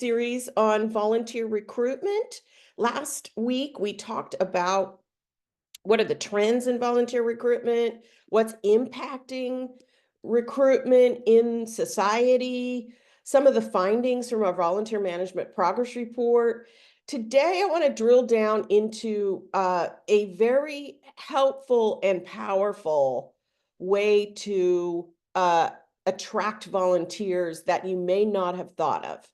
series on volunteer recruitment. Last week, we talked about what are the trends in volunteer recruitment, what's impacting recruitment in society, some of the findings from our volunteer management progress report. Today, I want to drill down into a very helpful and powerful way to attract volunteers that you may not have thought of.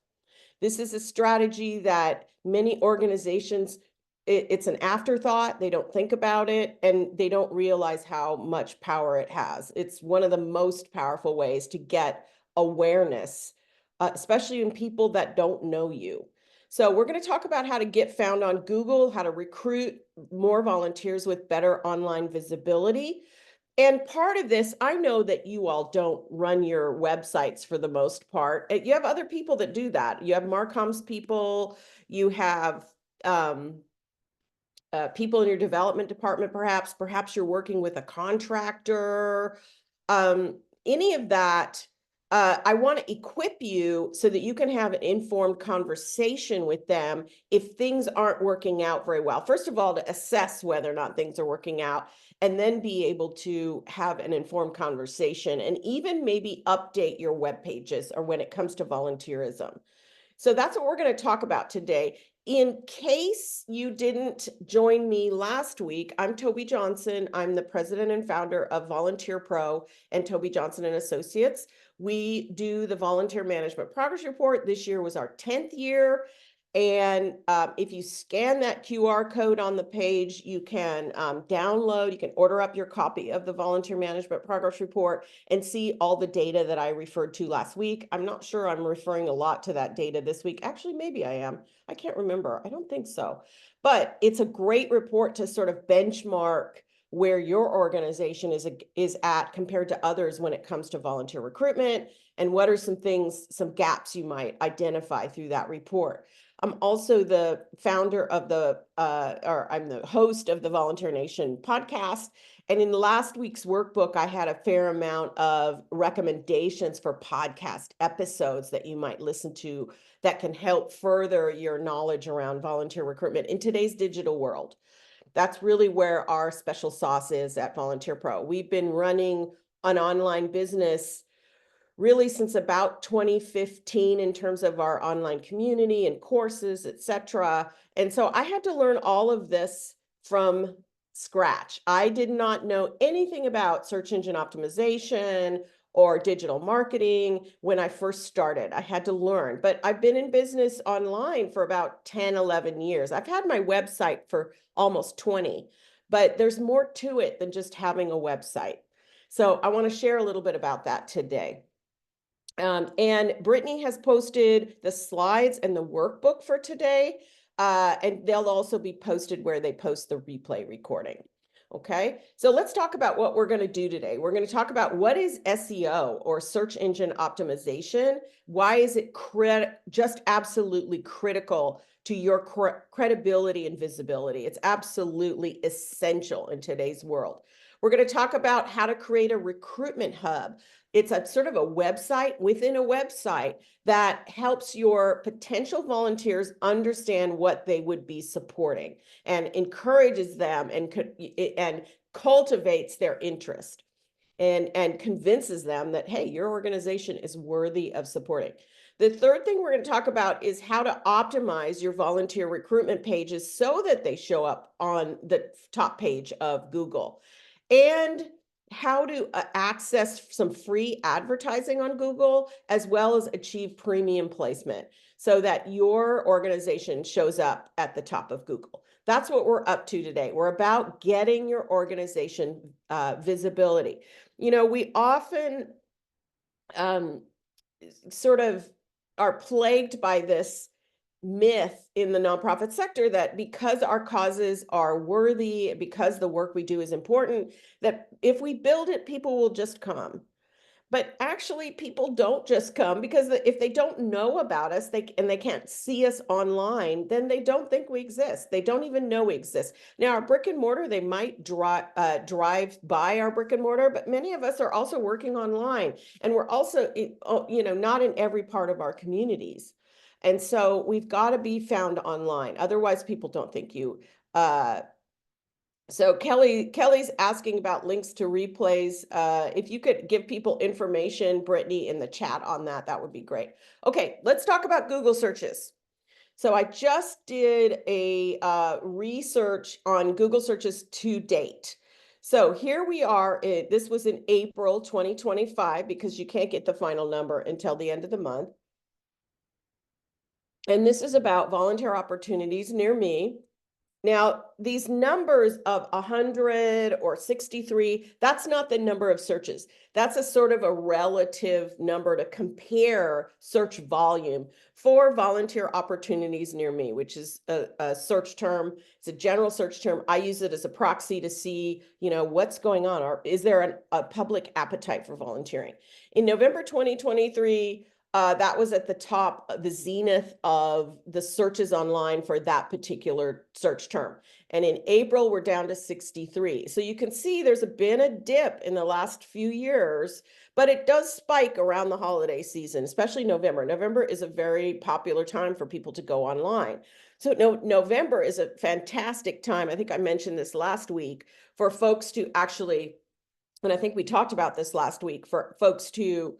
This is a strategy that many organizations, it's an afterthought. They don't think about it and they don't realize how much power it has. It's one of the most powerful ways to get awareness, especially in people that don't know you. So we're going to talk about how to get found on Google, how to recruit more volunteers with better online visibility. And part of this, I know that you all don't run your websites for the most part. You have other people that do that. You have Marcom's people, you have people in your development department, perhaps you're working with a contractor, any of that. I want to equip you so that you can have an informed conversation with them if things aren't working out very well. First of all, to assess whether or not things are working out, and then be able to have an informed conversation and even maybe update your web pages or when it comes to volunteerism. So that's what we're going to talk about today. In case you didn't join me last week, I'm Toby Johnson. I'm the president and founder of Volunteer Pro and Toby Johnson and Associates. We do the Volunteer Management Progress Report. This year was our 10th year. And if you scan that QR code on the page, you can download, you can order up your copy of the Volunteer Management Progress Report and see all the data that I referred to last week. I'm not sure I'm referring a lot to that data this week. Actually, maybe I am. I can't remember. I don't think so. But it's a great report to sort of benchmark where your organization is at compared to others when it comes to volunteer recruitment, and what are some things, some gaps you might identify through that report. I'm also the founder of I'm the host of the Volunteer Nation podcast. And in last week's workbook, I had a fair amount of recommendations for podcast episodes that you might listen to that can help further your knowledge around volunteer recruitment in today's digital world. That's really where our special sauce is at Volunteer Pro. We've been running an online business really since about 2015 in terms of our online community and courses, etc. And so I had to learn all of this from scratch. I did not know anything about search engine optimization or digital marketing when I first started. I had to learn, but I've been in business online for about 10, 11 years. I've had my website for almost 20, but there's more to it than just having a website. So I want to share a little bit about that today. And Brittany has posted the slides and the workbook for today, and they'll also be posted where they post the replay recording. Okay, so let's talk about what we're going to do today. We're going to talk about what is SEO, or search engine optimization. Why is it just absolutely critical to your credibility and visibility? It's absolutely essential in today's world. We're going to talk about how to create a recruitment hub. It's a sort of a website within a website that helps your potential volunteers understand what they would be supporting and encourages them and cultivates their interest and convinces them that, hey, your organization is worthy of supporting. The third thing we're going to talk about is how to optimize your volunteer recruitment pages so that they show up on the top page of Google, and how to access some free advertising on Google, as well as achieve premium placement so that your organization shows up at the top of Google. That's what we're up to today. We're about getting your organization visibility. You know, we often sort of are plagued by this myth in the nonprofit sector that because our causes are worthy, because the work we do is important, that if we build it, people will just come. But actually, people don't just come, because if they don't know about us, and they can't see us online, then they don't think we exist. They don't even know we exist. Now, our brick and mortar, they might drive by our brick and mortar, but many of us are also working online, and we're also, not in every part of our communities. And so we've got to be found online. Otherwise, people don't think you. So Kelly's asking about links to replays. If you could give people information, Brittany, in the chat on that, that would be great. Okay, let's talk about Google searches. So I just did a research on Google searches to date. So here we are. This was in April 2025 because you can't get the final number until the end of the month. And this is about volunteer opportunities near me. Now, these numbers of 100 or 63, that's not the number of searches. That's a sort of a relative number to compare search volume for volunteer opportunities near me, which is a search term. It's a general search term. I use it as a proxy to see, what's going on, or is there a public appetite for volunteering? In November 2023, that was at the top, the zenith of the searches online for that particular search term. And in April, we're down to 63. So you can see there's been a dip in the last few years, but it does spike around the holiday season, especially November. November is a very popular time for people to go online. So November is a fantastic time. I think I mentioned this last week for folks to actually, and I think we talked about this last week, for folks to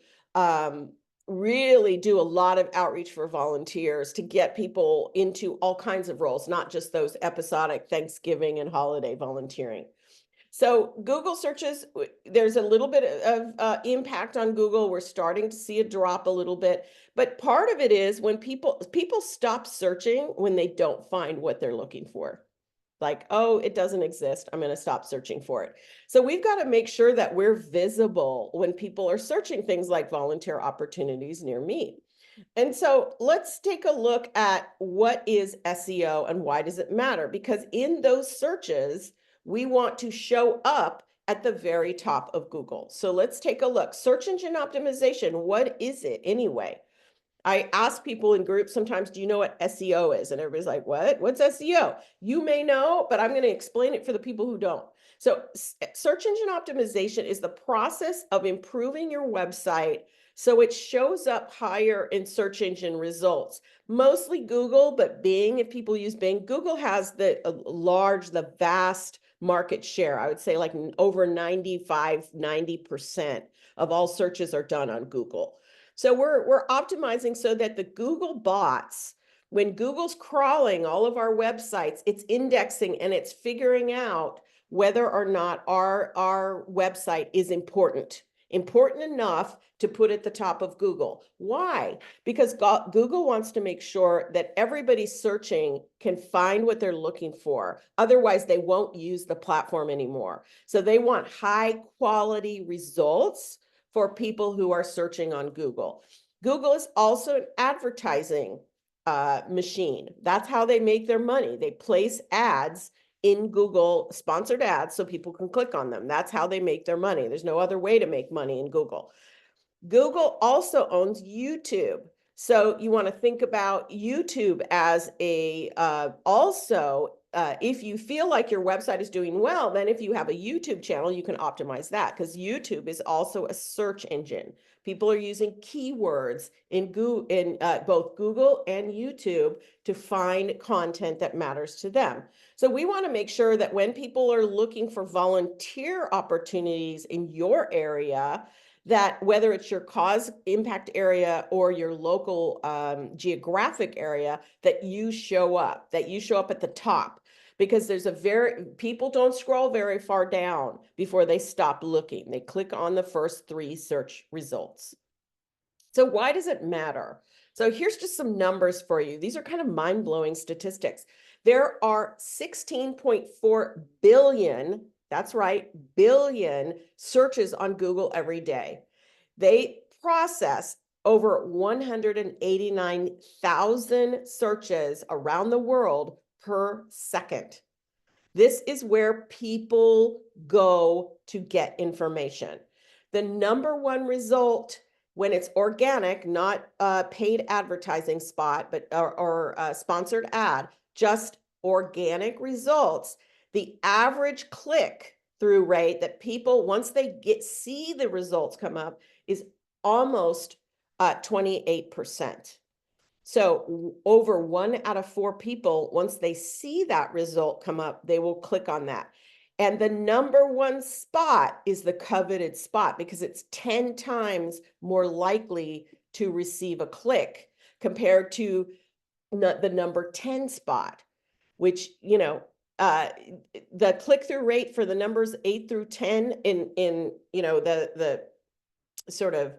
really do a lot of outreach for volunteers to get people into all kinds of roles, not just those episodic Thanksgiving and holiday volunteering. So Google searches, there's a little bit of impact on Google. We're starting to see a drop a little bit, but part of it is when people stop searching when they don't find what they're looking for. Like, oh, it doesn't exist, I'm going to stop searching for it. So we've got to make sure that we're visible when people are searching things like volunteer opportunities near me. And so let's take a look at what is SEO and why does it matter? Because in those searches, we want to show up at the very top of Google. So let's take a look. Search engine optimization, what is it anyway? I ask people in groups sometimes, do you know what SEO is? And everybody's like, what? What's SEO? You may know, but I'm going to explain it for the people who don't. So search engine optimization is the process of improving your website so it shows up higher in search engine results. Mostly Google, but Bing, if people use Bing, Google has the vast market share. I would say like over 90% of all searches are done on Google. So we're optimizing so that the Google bots, when Google's crawling all of our websites, it's indexing and it's figuring out whether or not our website is important enough to put at the top of Google. Why? Because Google wants to make sure that everybody searching can find what they're looking for. Otherwise, they won't use the platform anymore. So they want high quality results for people who are searching on Google. Google is also an advertising machine. That's how they make their money. They place ads in Google, sponsored ads, so people can click on them. That's how they make their money. There's no other way to make money in Google. Google also owns YouTube. So you want to think about YouTube as a if you feel like your website is doing well, then if you have a YouTube channel, you can optimize that, because YouTube is also a search engine. People are using keywords in both Google and YouTube to find content that matters to them. So we want to make sure that when people are looking for volunteer opportunities in your area, that whether it's your cause impact area or your local geographic area, that you show up at the top, because people don't scroll very far down before they stop looking. They click on the first 3 search results. So why does it matter? So here's just some numbers for you. These are kind of mind-blowing statistics. There are 16.4 billion, that's right, billion searches on Google every day. They process over 189,000 searches around the world per second. This is where people go to get information. The number one result when it's organic, not a paid advertising spot, but or a sponsored ad, just organic results, the average click-through rate that people, once they see the results come up, is almost 28%. So over 1 out of 4 people, once they see that result come up, they will click on that. And the number one spot is the coveted spot because it's 10 times more likely to receive a click compared to the number 10 spot, which, the click-through rate for the numbers 8 through 10 in the sort of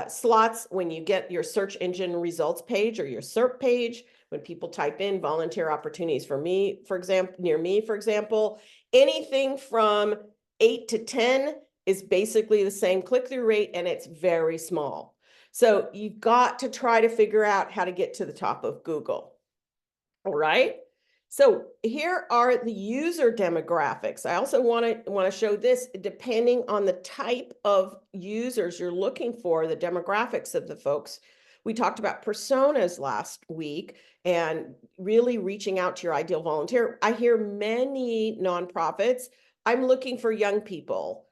slots when you get your search engine results page or your SERP page, when people type in volunteer opportunities for me, for example, near me, for example, anything from 8 to 10 is basically the same click-through rate, and it's very small. So you've got to try to figure out how to get to the top of Google. All right. So here are the user demographics. I also want to show this, depending on the type of users you're looking for, the demographics of the folks. We talked about personas last week and really reaching out to your ideal volunteer. I hear many nonprofits, I'm looking for young people,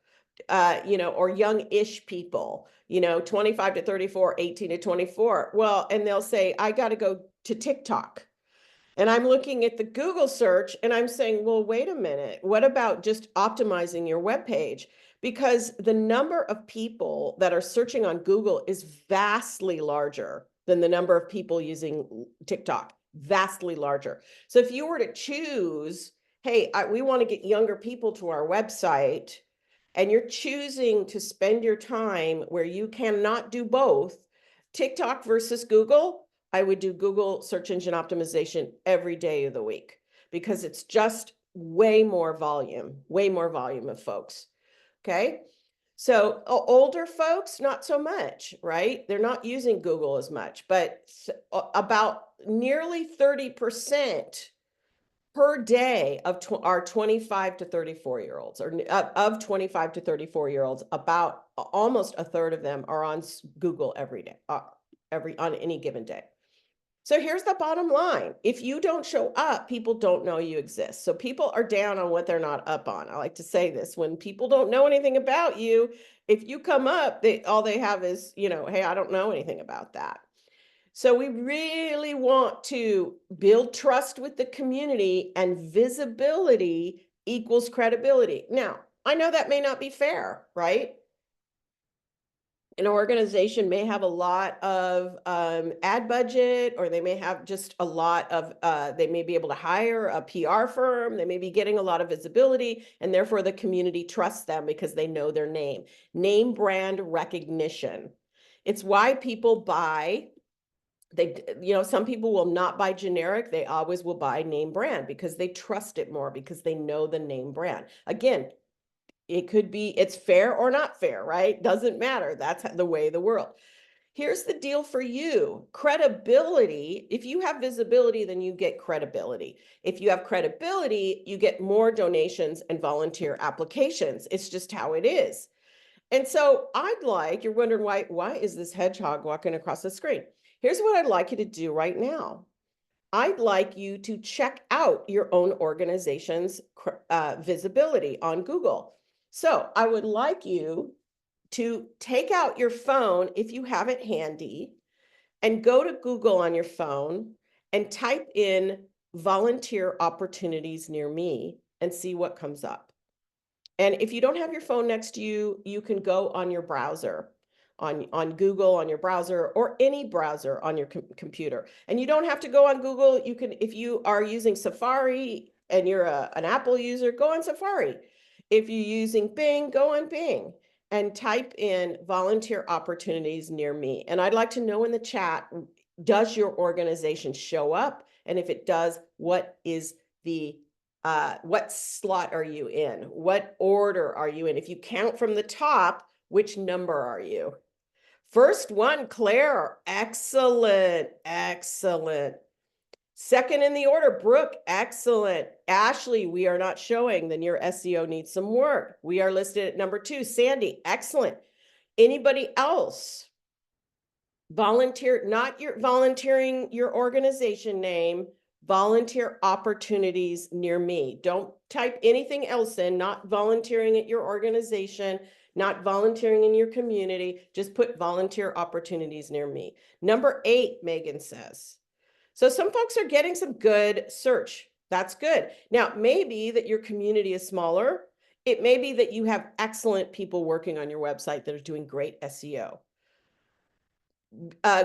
or young-ish people, 25 to 34, 18 to 24. Well, and they'll say, I got to go to TikTok. And I'm looking at the Google search and I'm saying, well, wait a minute. What about just optimizing your web page? Because the number of people that are searching on Google is vastly larger than the number of people using TikTok, vastly larger. So if you were to choose, hey, we want to get younger people to our website, and you're choosing to spend your time where you cannot do both, TikTok versus Google, I would do Google search engine optimization every day of the week because it's just way more volume of folks. Okay. So older folks, not so much, right? They're not using Google as much, but about nearly 30% per day of our 25 to 34-year-olds, or of 25 to 34-year-olds, about almost a third of them are on Google every day, on any given day. So here's the bottom line. If you don't show up, people don't know you exist. So people are down on what they're not up on. I like to say this, when people don't know anything about you, if you come up, all they have is, hey, I don't know anything about that. So we really want to build trust with the community, and visibility equals credibility. Now, I know that may not be fair, right? An organization may have a lot of ad budget, or they may have just a lot of, they may be able to hire a PR firm. They may be getting a lot of visibility, and therefore the community trusts them because they know their name brand recognition. It's why people buy. Some people will not buy generic. They always will buy name brand because they trust it more, because they know the name brand. Again, it could be, it's fair or not fair, right? Doesn't matter. That's the way of the world. Here's the deal for you. Credibility. If you have visibility, then you get credibility. If you have credibility, you get more donations and volunteer applications. It's just how it is. And so you're wondering why is this hedgehog walking across the screen? Here's what I'd like you to do right now. I'd like you to check out your own organization's visibility on Google. So I would like you to take out your phone, if you have it handy, and go to Google on your phone and type in volunteer opportunities near me and see what comes up. And if you don't have your phone next to you, you can go on your browser, on Google, on your browser, or any browser on your computer. And you don't have to go on Google. You can, if you are using Safari and you're an Apple user, go on Safari. If you're using Bing, go on Bing and type in volunteer opportunities near me. And I'd like to know in the chat, does your organization show up? And if it does, what is the what slot are you in? What order are you in? If you count from the top, which number are you? First one, Claire. Excellent. Excellent. Second in the order, Brooke. Excellent. Ashley, we are not showing. Then your SEO needs some work. We are listed at number 2. Sandy. Excellent. Anybody else? Volunteer, not your volunteering your organization name. Volunteer opportunities near me. Don't type anything else in, not volunteering at your organization. not volunteering in your community. Just put volunteer opportunities near me. Number 8, Megan says. So some folks are getting some good search. That's good. Now, maybe that your community is smaller. It may be that you have excellent people working on your website that are doing great SEO.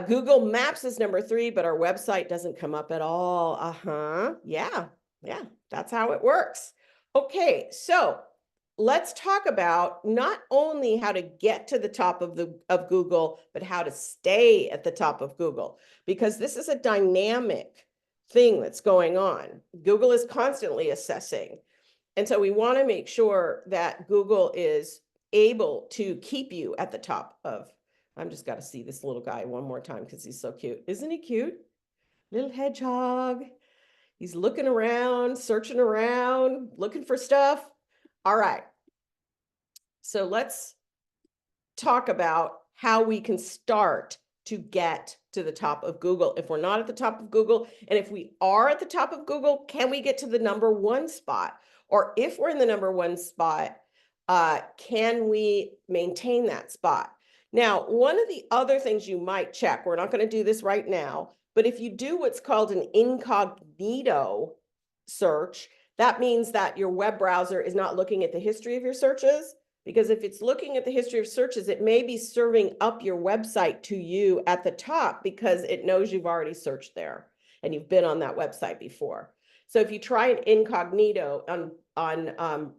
Google Maps is number 3, but our website doesn't come up at all. Yeah, that's how it works. Okay, so let's talk about not only how to get to the top of Google, but how to stay at the top of Google, because this is a dynamic thing that's going on. Google is constantly assessing. And so we want to make sure that Google is able to keep you at the top of. I'm just got to see this little guy one more time because he's so cute. Isn't he cute? Little hedgehog. He's looking around, searching around, looking for stuff. All right. So let's talk about how we can start to get to the top of Google. If we're not at the top of Google, and if we are at the top of Google, can we get to the number 1 spot? Or if we're in the number 1 spot, can we maintain that spot? Now, one of the other things you might check, we're not going to do this right now, but if you do what's called an incognito search, that means that your web browser is not looking at the history of your searches, because if it's looking at the history of searches, it may be serving up your website to you at the top because it knows you've already searched there and you've been on that website before. So if you try an incognito on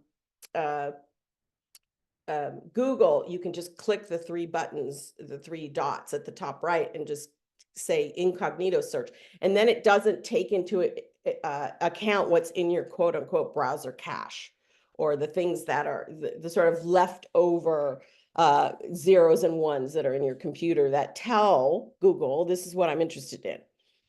Google, you can just click the 3 buttons, the 3 dots at the top right, and just say incognito search. And then it doesn't take into account what's in your quote unquote browser cache, or the things that are the sort of leftover zeros and ones that are in your computer that tell Google, this is what I'm interested in.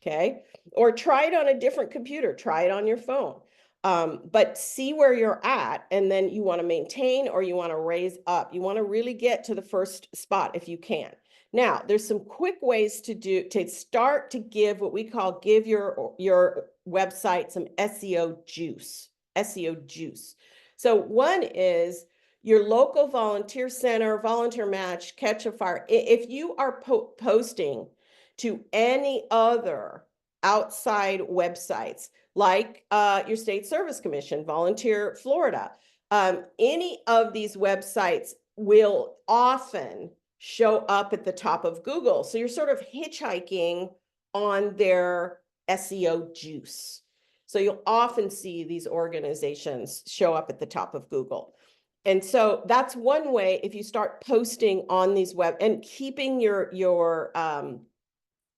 Okay. Or try it on a different computer, try it on your phone. But see where you're at, and then you want to maintain or you want to raise up. You want to really get to the first spot if you can. Now, there's some quick ways to start to give what we call give your website some SEO juice. SEO juice. So one is your local volunteer center, volunteer match, catch a fire. If you are posting to any other outside websites, like your state service commission, Volunteer Florida, any of these websites will often show up at the top of Google. So you're sort of hitchhiking on their SEO juice. So you'll often see these organizations show up at the top of Google. And so that's one way. If you start posting on these web and keeping your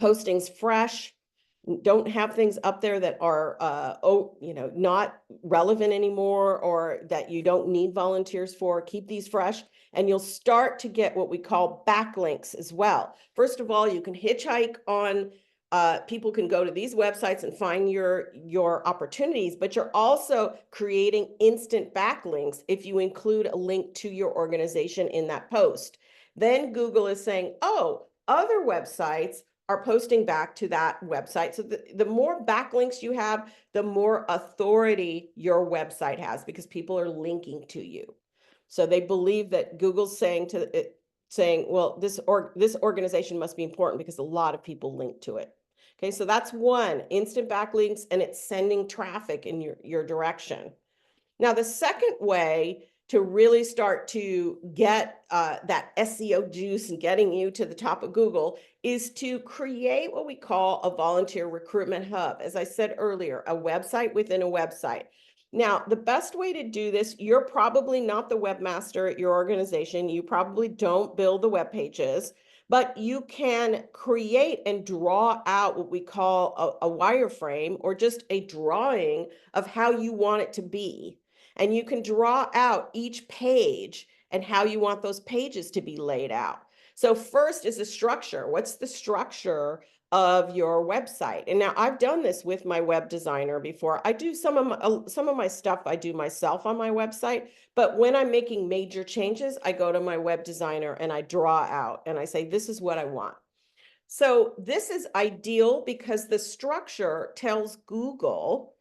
postings fresh, don't have things up there that are not relevant anymore, or that you don't need volunteers for. Keep these fresh, and you'll start to get what we call backlinks as well. First of all, you can hitchhike on people can go to these websites and find your opportunities, but you're also creating instant backlinks if you include a link to your organization in that post. Then Google is saying, oh, other websites are posting back to that website. So the more backlinks you have, the more authority your website has, because people are linking to you. So they believe that Google's saying, well, this organization must be important because a lot of people link to it. Okay, so that's one, instant backlinks, and it's sending traffic in your direction. Now, the second way to really start to get that SEO juice and getting you to the top of Google is to create what we call a volunteer recruitment hub. As I said earlier, a website within a website. Now, the best way to do this, you're probably not the webmaster at your organization. You probably don't build the web pages, but you can create and draw out what we call a wireframe, or just a drawing of how you want it to be. And you can draw out each page and how you want those pages to be laid out. So first is the structure. What's the structure of your website? And now I've done this with my web designer before. I do some of my stuff I do myself on my website, but when I'm making major changes, I go to my web designer and I draw out and I say, this is what I want. So this is ideal because the structure tells Google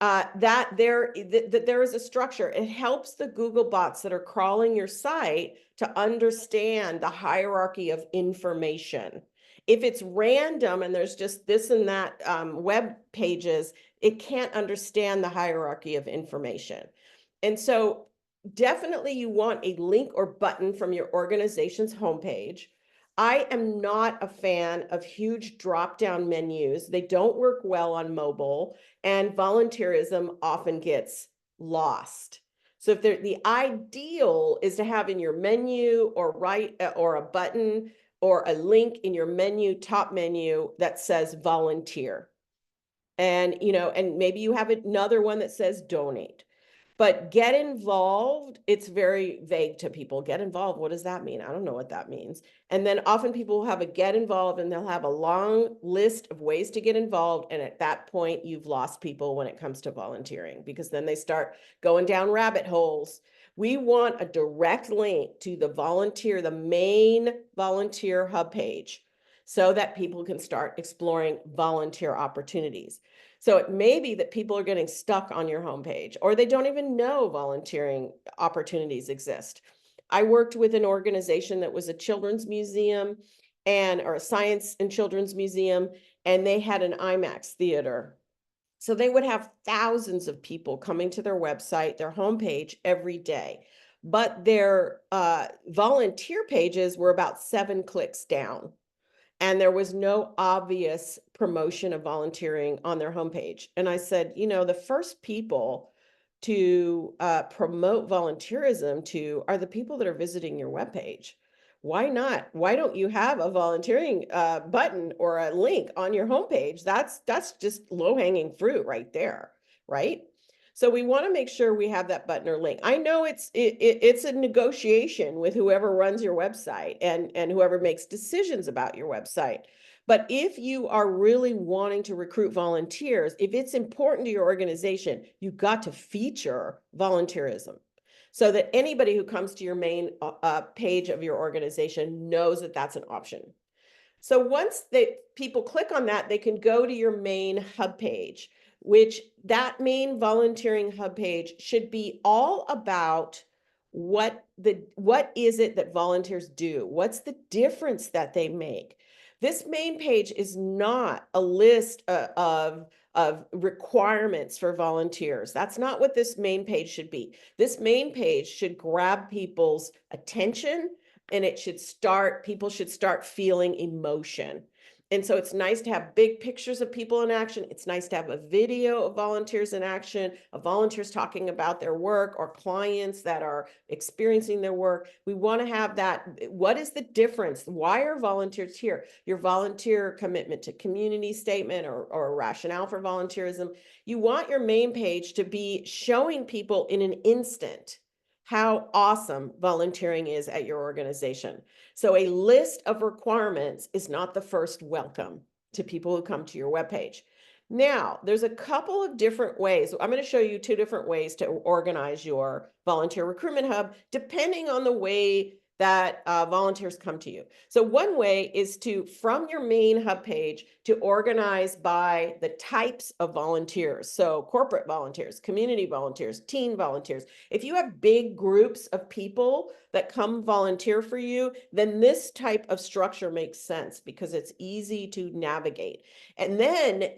that there is a structure. It helps the Google bots that are crawling your site to understand the hierarchy of information. If it's random and there's just this and that web pages, it can't understand the hierarchy of information. And so definitely you want a link or button from your organization's homepage. I am not a fan of huge drop-down menus. They don't work well on mobile, and volunteerism often gets lost. So if the ideal is to have in your menu or or a button or a link in your menu, top menu, that says volunteer. And and maybe you have another one that says donate. But get involved, it's very vague to people. Get involved, what does that mean? I don't know what that means. And then often people will have a get involved and they'll have a long list of ways to get involved. And at that point, you've lost people when it comes to volunteering, because then they start going down rabbit holes. We want a direct link to the main volunteer hub page, so that people can start exploring volunteer opportunities. So it may be that people are getting stuck on your homepage, or they don't even know volunteering opportunities exist. I worked with an organization that was a children's museum or a science and children's museum, and they had an IMAX theater. So they would have thousands of people coming to their website, their homepage every day. But their volunteer pages were about 7 clicks down. And there was no obvious promotion of volunteering on their homepage. And I said, the first people to promote volunteerism to are the people that are visiting your webpage. Why not? Why don't you have a volunteering button or a link on your homepage? That's just low-hanging fruit right there, right? So we want to make sure we have that button or link. I know it's a negotiation with whoever runs your website and whoever makes decisions about your website. But if you are really wanting to recruit volunteers, if it's important to your organization, you've got to feature volunteerism, so that anybody who comes to your main page of your organization knows that that's an option. So once people click on that, they can go to your main hub page, which that main volunteering hub page should be all about what is it that volunteers do? What's the difference that they make? This main page is not a list of requirements for volunteers. That's not what this main page should be. This main page should grab people's attention, and people should start feeling emotion. And so it's nice to have big pictures of people in action. It's nice to have a video of volunteers in action, of volunteers talking about their work, or clients that are experiencing their work. We want to have that. What is the difference? Why are volunteers here? Your volunteer commitment to community statement or a rationale for volunteerism. You want your main page to be showing people in an instant how awesome volunteering is at your organization. So a list of requirements is not the first welcome to people who come to your webpage. Now, there's a couple of different ways. I'm going to show you 2 different ways to organize your volunteer recruitment hub, depending on the way that volunteers come to you. So one way is from your main hub page, to organize by the types of volunteers. So corporate volunteers, community volunteers, teen volunteers. If you have big groups of people that come volunteer for you, then this type of structure makes sense, because it's easy to navigate. And then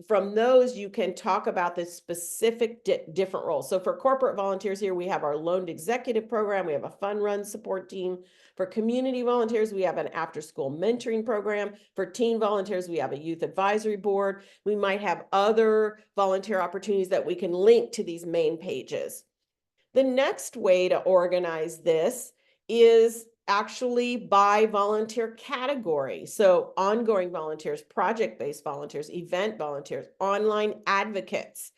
from those, you can talk about the specific different roles. So for corporate volunteers here, we have our loaned executive program. We have a fund run support team. For community volunteers, we have an after-school mentoring program. For teen volunteers, we have a youth advisory board. We might have other volunteer opportunities that we can link to these main pages. The next way to organize this is actually by volunteer category. So ongoing volunteers, project-based volunteers, event volunteers, online advocates.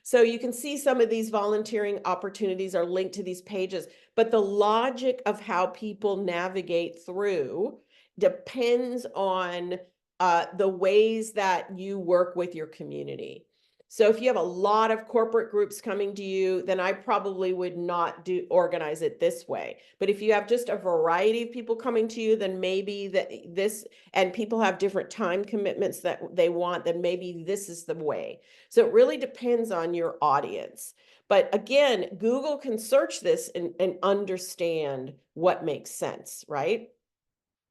So you can see some of these volunteering opportunities are linked to these pages, but the logic of how people navigate through depends on the ways that you work with your community. So if you have a lot of corporate groups coming to you, then I probably would not organize it this way. But if you have just a variety of people coming to you, then maybe and people have different time commitments that they want, then maybe this is the way. So it really depends on your audience. But again, Google can search this and understand what makes sense, right?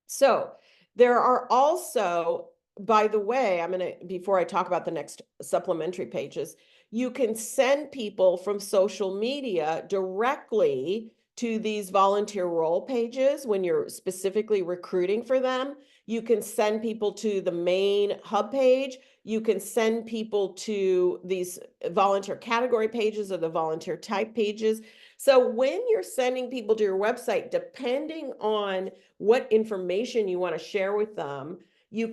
So there are also, by the way, before I talk about the next supplementary pages, you can send people from social media directly to these volunteer role pages when you're specifically recruiting for them. You can send people to the main hub page. You can send people to these volunteer category pages or the volunteer type pages. So when you're sending people to your website, depending on what information you want to share with them, you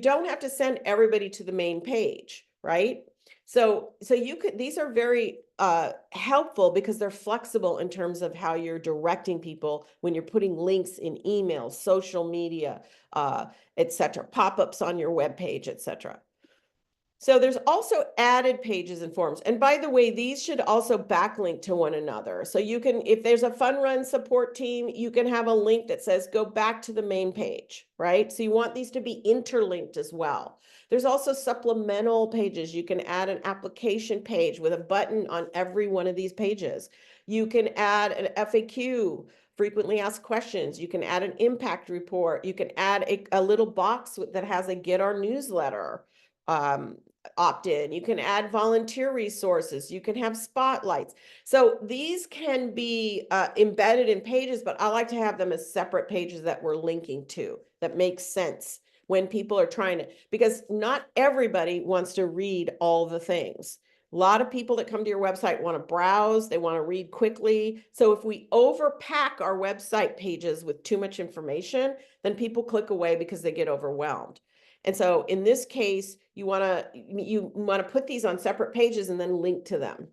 don't have to send everybody to the main page, right? So these are very helpful because they're flexible in terms of how you're directing people when you're putting links in emails, social media, etc., pop-ups on your web page, etc. So there's also added pages and forms. And by the way, these should also backlink to one another. So you can, if there's a fun run support team, you can have a link that says go back to the main page, right? So you want these to be interlinked as well. There's also supplemental pages. You can add an application page with a button on every one of these pages. You can add an FAQ, frequently asked questions. You can add an impact report. You can add a little box that has a get our newsletter opt-in. You can add volunteer resources. You can have spotlights. So these can be embedded in pages, but I like to have them as separate pages that we're linking to, that makes sense when people are trying to, because not everybody wants to read all the things. A lot of people that come to your website want to browse, they want to read quickly. So if we overpack our website pages with too much information, then people click away because they get overwhelmed. And so in this case, you want to put these on separate pages and then link to them.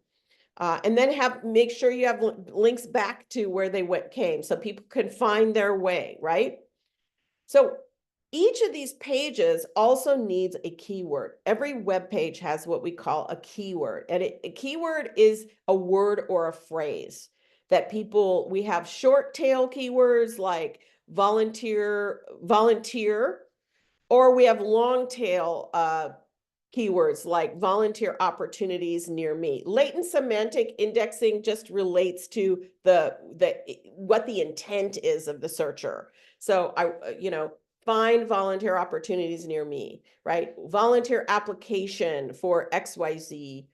And then make sure you have links back to where they came so people can find their way, right? So each of these pages also needs a keyword. Every web page has what we call a keyword. And a keyword is a word or a phrase that we have short tail keywords like volunteer, or we have long tail keywords like volunteer opportunities near me. Latent semantic indexing just relates to what the intent is of the searcher. So find volunteer opportunities near me, right? Volunteer application for XYZ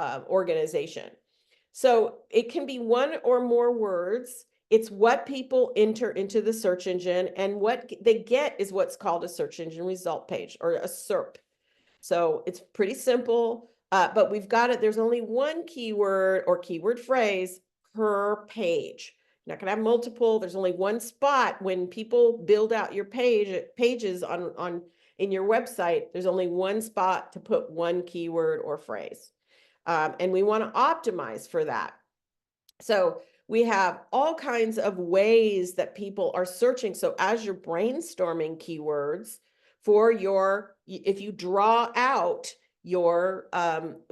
organization. So it can be one or more words. It's what people enter into the search engine, and what they get is what's called a search engine result page, or a SERP. So it's pretty simple, but we've got it. There's only one keyword or keyword phrase per page. You're not going to have multiple. There's only one spot when people build out your pages in your website. There's only one spot to put one keyword or phrase. And we want to optimize for that. So we have all kinds of ways that people are searching. So as you're brainstorming keywords if you draw out your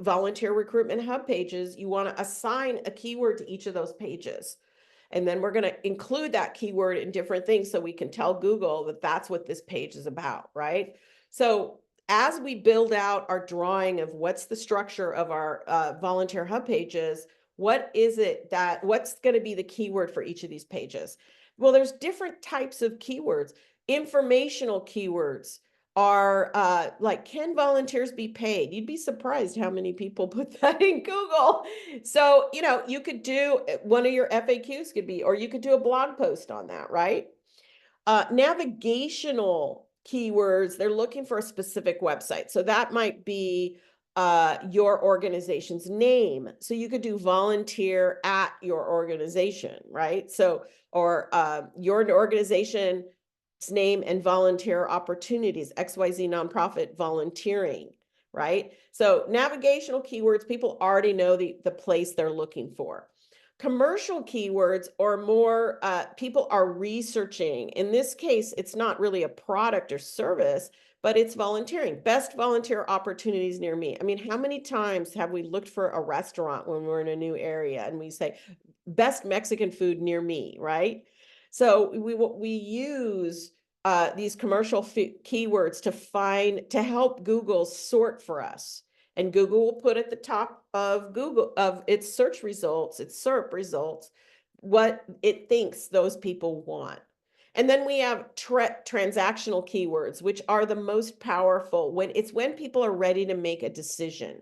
volunteer recruitment hub pages, you want to assign a keyword to each of those pages. And then we're going to include that keyword in different things so we can tell Google that that's what this page is about, right? So as we build out our drawing of what's the structure of our volunteer hub pages, what's going to be the keyword for each of these pages? Well, there's different types of keywords. Informational keywords are like, can volunteers be paid? You'd be surprised how many people put that in Google. So, you could do one of your FAQs or you could do a blog post on that, right? Navigational keywords, they're looking for a specific website. So that might be your organization's name. So you could do volunteer at your organization, right? So, or your organization's name and volunteer opportunities, XYZ nonprofit volunteering, right? So navigational keywords, people already know the place they're looking for. Commercial keywords are more, people are researching. In this case, it's not really a product or service, but it's volunteering. Best volunteer opportunities near me. I mean, how many times have we looked for a restaurant when we're in a new area and we say, best Mexican food near me, right? So we use these commercial keywords to help Google sort for us. And Google will put at the top of Google of its search results, its SERP results, what it thinks those people want. And then we have transactional keywords, which are the most powerful when people are ready to make a decision.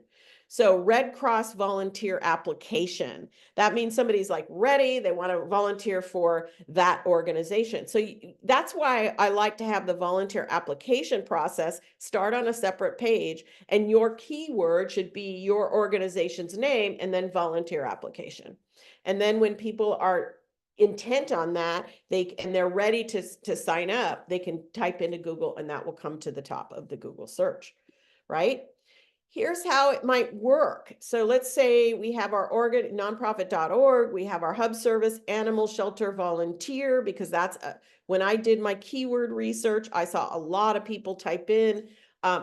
So Red Cross volunteer application. That means somebody's like ready, they want to volunteer for that organization. So that's why I like to have the volunteer application process start on a separate page, and your keyword should be your organization's name and then volunteer application. And then when people are intent on that, they're ready to sign up, they can type into Google and that will come to the top of the Google search, right? Here's how it might work. So let's say we have our nonprofit.org, we have our hub service, animal shelter volunteer, because when I did my keyword research, I saw a lot of people type in,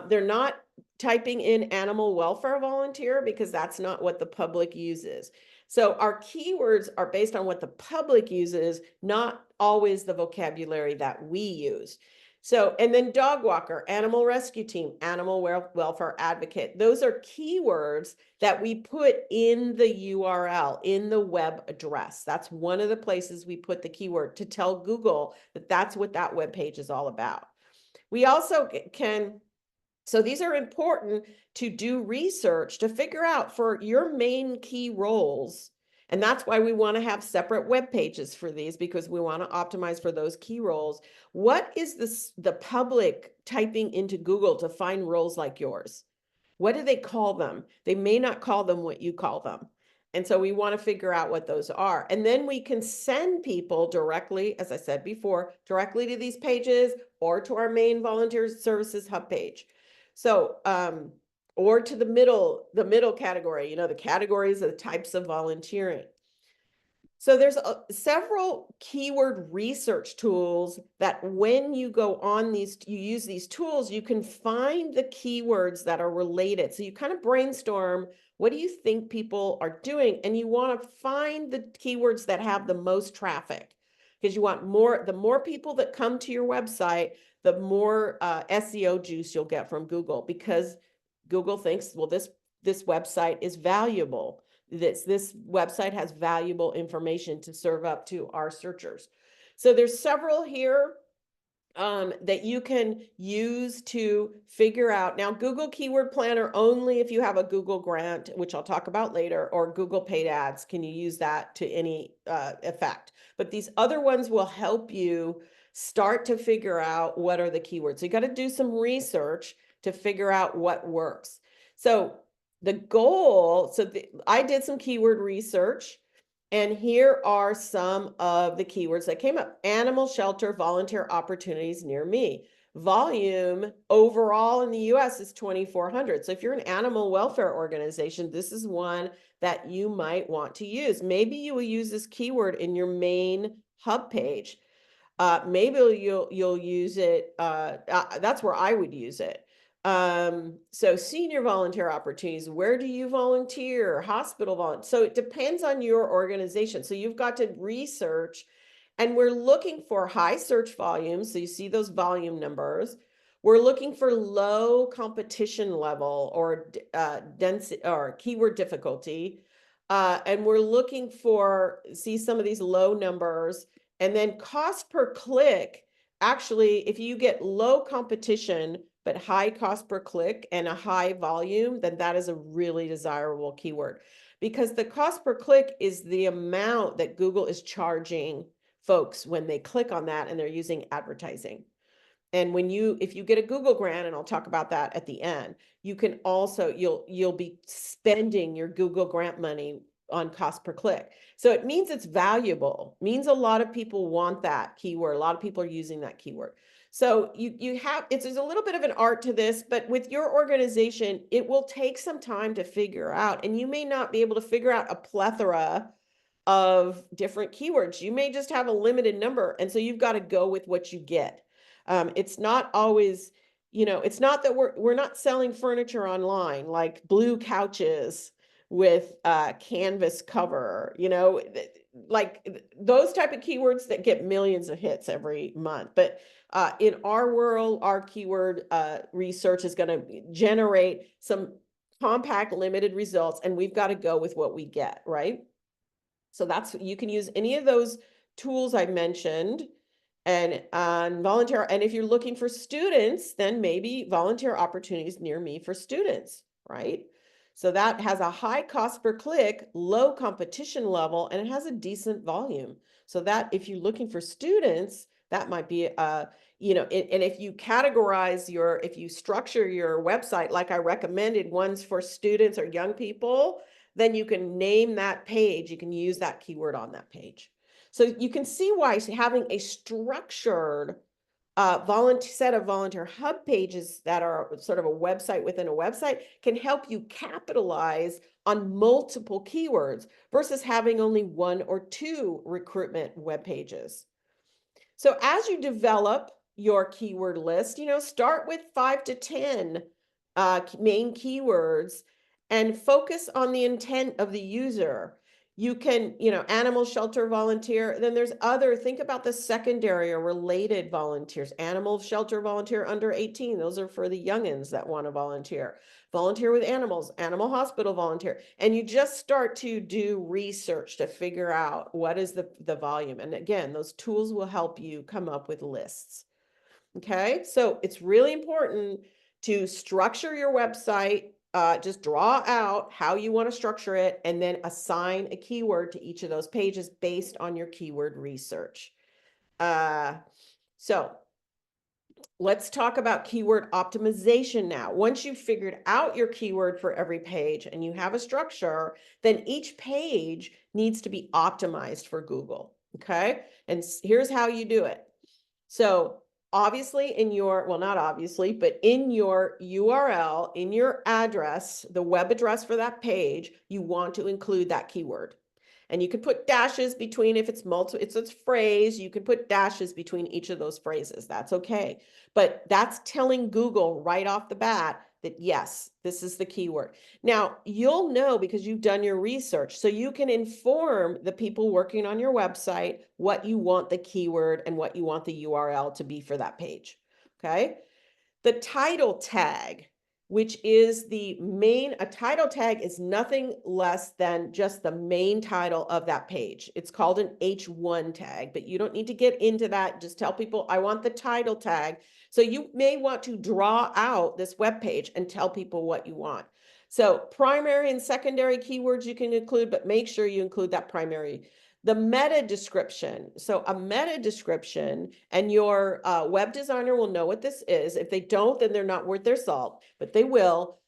they're not typing in animal welfare volunteer because that's not what the public uses. So our keywords are based on what the public uses, not always the vocabulary that we use. So, and then dog walker, animal rescue team, animal welfare advocate. Those are keywords that we put in the URL, in the web address. That's one of the places we put the keyword to tell Google that that's what that web page is all about. We also so these are important to do research to figure out for your main key roles. And that's why we want to have separate web pages for these, because we want to optimize for those key roles. What is the public typing into Google to find roles like yours? What do they call them? They may not call them what you call them. And so we want to figure out what those are. And then we can send people directly, as I said before, directly to these pages or to our main volunteer services hub page. So, or to the middle category, the categories of the types of volunteering. So there's several keyword research tools that when you go on you use these tools, you can find the keywords that are related. So you kind of brainstorm, what do you think people are doing? And you want to find the keywords that have the most traffic, because you want the more people that come to your website, the more SEO juice you'll get from Google, because Google thinks, well, this website is valuable. This website has valuable information to serve up to our searchers. So there's several here that you can use to figure out. Now, Google Keyword Planner only if you have a Google grant, which I'll talk about later, or Google Paid Ads, can you use that to any effect. But these other ones will help you start to figure out what are the keywords. So you got to do some research to figure out what works. So the goal, I did some keyword research, and here are some of the keywords that came up. Animal shelter volunteer opportunities near me. Volume overall in the US is 2,400. So if you're an animal welfare organization, this is one that you might want to use. Maybe you will use this keyword in your main hub page. Maybe you'll use it. That's where I would use it. So senior volunteer opportunities, where do you volunteer? Hospital volunteer. So it depends on your organization. So you've got to research, and we're looking for high search volumes. So you see those volume numbers. We're looking for low competition level or density or keyword difficulty. And we're looking see some of these low numbers, and then cost per click. Actually, if you get low competition, but high cost per click and a high volume, then that is a really desirable keyword, because the cost per click is the amount that Google is charging folks when they click on that and they're using advertising. And if you get a Google grant, and I'll talk about that at the end, you can also, you'll be spending your Google grant money on cost per click. So it means it's valuable, means a lot of people want that keyword. A lot of people are using that keyword. So there's a little bit of an art to this, but with your organization, it will take some time to figure out, and you may not be able to figure out a plethora of different keywords. You may just have a limited number. And so you've got to go with what you get. It's not always it's not that we're not selling furniture online, like blue couches with canvas cover, those type of keywords that get millions of hits every month. But in our world, our keyword research is going to generate some compact, limited results, and we've got to go with what we get, right? So you can use any of those tools I mentioned and volunteer. And if you're looking for students, then maybe volunteer opportunities near me for students, right? So that has a high cost per click, low competition level, and it has a decent volume. So that if you're looking for students, that might be and if you if you structure your website like I recommended, ones for students or young people, then you can name that page. You can use that keyword on that page. So you can see why having a structured set of volunteer hub pages that are sort of a website within a website can help you capitalize on multiple keywords versus having only one or two recruitment web pages. So as you develop your keyword list, start with 5 to 10 main keywords and focus on the intent of the user. You can, animal shelter volunteer. Then think about the secondary or related volunteers. Animal shelter volunteer under 18. Those are for the youngins that want to volunteer. Volunteer with animals, animal hospital volunteer. And you just start to do research to figure out what is the volume. And again, those tools will help you come up with lists. Okay, so it's really important to structure your website. Just draw out how you want to structure it and then assign a keyword to each of those pages based on your keyword research. So let's talk about keyword optimization now. Once you've figured out your keyword for every page and you have a structure, then each page needs to be optimized for Google. Okay, and here's how you do it. So obviously not obviously, but in your URL, in your address, the web address for that page, you want to include that keyword. And you can put dashes between, if it's it's a phrase, you can put dashes between each of those phrases. That's okay. But that's telling Google right off the bat that yes, this is the keyword. Now, you'll know because you've done your research, so you can inform the people working on your website what you want the keyword and what you want the URL to be for that page. Okay. The title tag, which is a title tag is nothing less than just the main title of that page. It's called an H1 tag, but you don't need to get into that. Just tell people, I want the title tag. So you may want to draw out this web page and tell people what you want. So primary and secondary keywords you can include, but make sure you include that primary. The meta description. So a meta description, and your web designer will know what this is. If they don't, then they're not worth their salt, but they will.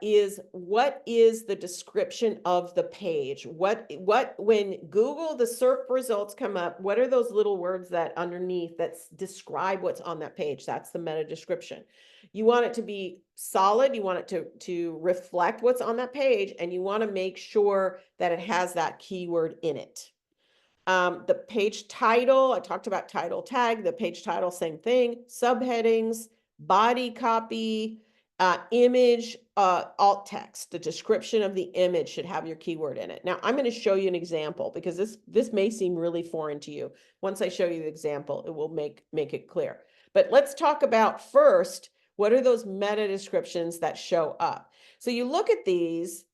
Is what is the description of the page? When Google, the SERP results come up, what are those little words that underneath that describe what's on that page? That's the meta description. You want it to be solid. You want it to reflect what's on that page, and you want to make sure that it has that keyword in it. The page title, I talked about title tag, the page title, same thing, subheadings, body copy, image, alt text. The description of the image should have your keyword in it. Now, I'm going to show you an example because this may seem really foreign to you. Once I show you the example, it will make it clear. But let's talk about first, what are those meta descriptions that show up? So you look at these,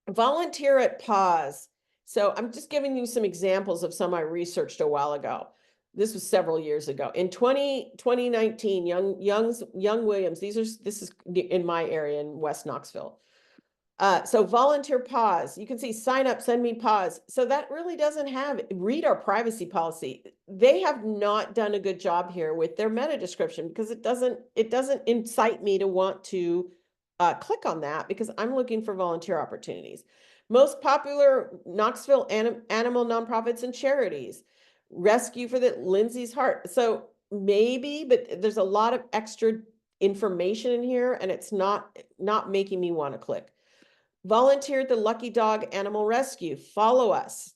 volunteer at pause. So I'm just giving you some examples of some I researched a while ago. This was several years ago. In 2019, Young Williams, this is in my area in West Knoxville. So volunteer pause, you can see sign up, send me pause. So that really doesn't read our privacy policy. They have not done a good job here with their meta description because it doesn't incite me to want to click on that because I'm looking for volunteer opportunities. Most popular Knoxville animal nonprofits and charities, Rescue for the Lindsay's Heart. So maybe, but there's a lot of extra information in here and it's not making me want to click. Volunteer at the Lucky Dog Animal Rescue. Follow us.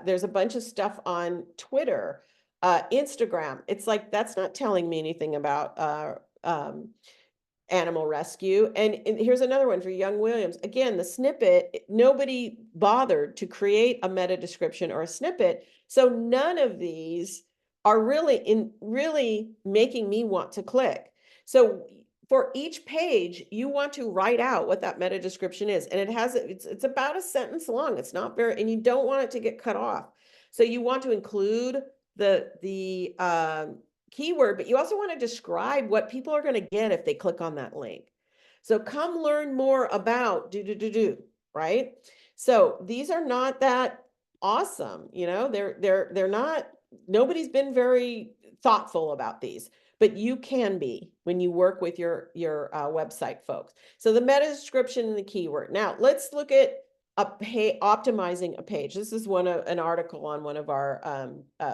There's a bunch of stuff on Twitter, Instagram. It's like, that's not telling me anything about animal rescue. And here's another one for Young Williams. Again, the snippet, nobody bothered to create a meta description or a snippet. So none of these are really making me want to click. So for each page, you want to write out what that meta description is. And it's about a sentence long. It's not very, and you don't want it to get cut off. So you want to include the keyword, but you also want to describe what people are going to get if they click on that link. So come learn more about right? So these are not that awesome, they're not, nobody's been very thoughtful about these, but you can be when you work with your website folks. So the meta description and the keyword. Now let's look at optimizing a page. This is an article on one of our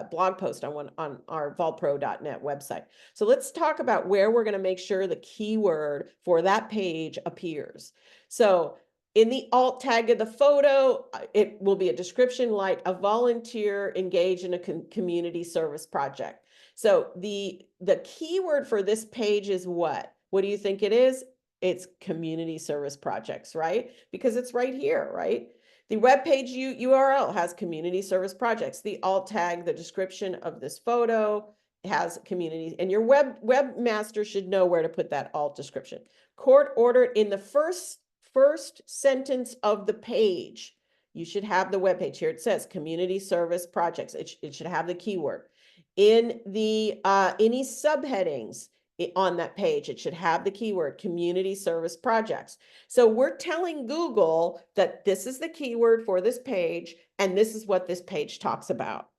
blog posts on our volpro.net website. So let's talk about where we're going to make sure the keyword for that page appears. So in the alt tag of the photo, it will be a description like a volunteer engaged in a community service project. So the keyword for this page is what? What do you think it is? It's community service projects, right? Because it's right here, right? The web page URL has community service projects. The alt tag, the description of this photo has community, and your webmaster should know where to put that alt description. Court ordered in the first sentence of the page. You should have the web page here. It says community service projects. It should have the keyword. In the any subheadings on that page, it should have the keyword community service projects. So we're telling Google that this is the keyword for this page, and this is what this page talks about.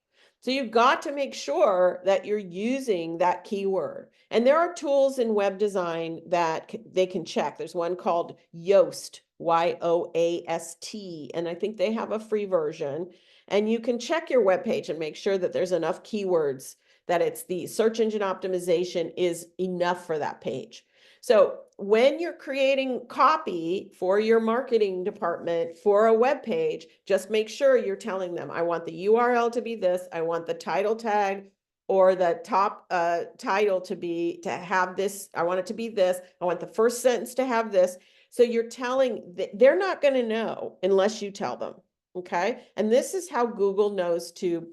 So you've got to make sure that you're using that keyword. And there are tools in web design that they can check. There's one called Yoast, Y-O-A-S-T, and I think they have a free version. And you can check your web page and make sure that there's enough keywords, that it's the search engine optimization is enough for that page. So when you're creating copy for your marketing department for a web page, just make sure you're telling them, I want the URL to be this, I want the title tag or the top title to have this, I want it to be this, I want the first sentence to have this. So you're telling, they're not going to know unless you tell them. Okay. And this is how Google knows to